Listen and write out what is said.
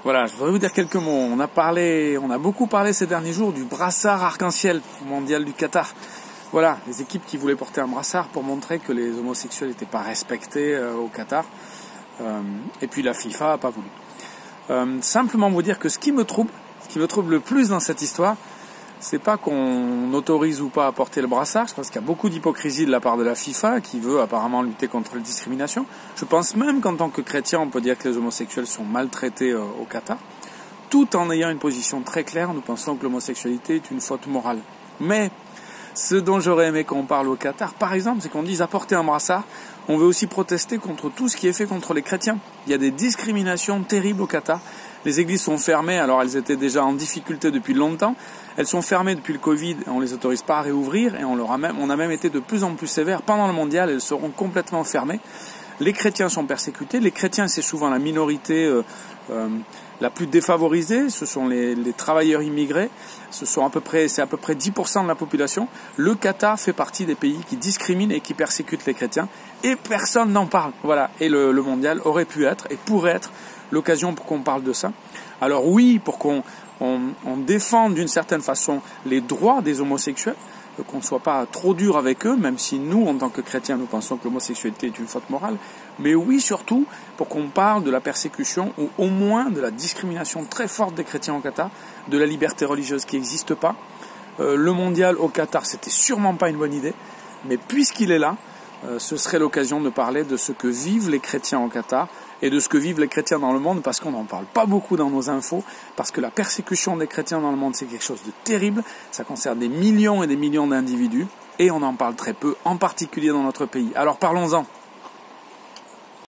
Voilà, je voudrais vous dire quelques mots. On a beaucoup parlé ces derniers jours du brassard arc-en-ciel mondial du Qatar. Voilà, les équipes qui voulaient porter un brassard pour montrer que les homosexuels n'étaient pas respectés au Qatar. Et puis la FIFA n'a pas voulu. Simplement vous dire que ce qui me trouble le plus dans cette histoire, c'est pas qu'on autorise ou pas à porter le brassard. Je pense qu'il y a beaucoup d'hypocrisie de la part de la FIFA qui veut apparemment lutter contre la discrimination. Je pense même qu'en tant que chrétien, on peut dire que les homosexuels sont maltraités au Qatar. Tout en ayant une position très claire, nous pensons que l'homosexualité est une faute morale. Mais ce dont j'aurais aimé qu'on parle au Qatar, par exemple, c'est qu'on dise à porter un brassard, on veut aussi protester contre tout ce qui est fait contre les chrétiens. Il y a des discriminations terribles au Qatar. Les églises sont fermées, alors elles étaient déjà en difficulté depuis longtemps. Elles sont fermées depuis le Covid et on les autorise pas à réouvrir et on a même été de plus en plus sévères. Pendant le mondial, elles seront complètement fermées. Les chrétiens sont persécutés. Les chrétiens, c'est souvent la minorité la plus défavorisée. Ce sont les travailleurs immigrés. C'est à peu près 10% de la population. Le Qatar fait partie des pays qui discriminent et qui persécutent les chrétiens. Et personne n'en parle. Voilà. Et le mondial aurait pu être et pourrait être l'occasion pour qu'on parle de ça. Alors oui, pour qu'on défende d'une certaine façon les droits des homosexuels, qu'on ne soit pas trop dur avec eux, même si nous, en tant que chrétiens, nous pensons que l'homosexualité est une faute morale. Mais oui, surtout, pour qu'on parle de la persécution ou au moins de la discrimination très forte des chrétiens au Qatar, de la liberté religieuse qui n'existe pas. Le mondial au Qatar, c'était sûrement pas une bonne idée, mais puisqu'il est là, ce serait l'occasion de parler de ce que vivent les chrétiens au Qatar et de ce que vivent les chrétiens dans le monde, parce qu'on n'en parle pas beaucoup dans nos infos, parce que la persécution des chrétiens dans le monde, c'est quelque chose de terrible, ça concerne des millions et des millions d'individus, et on en parle très peu, en particulier dans notre pays. Alors parlons-en.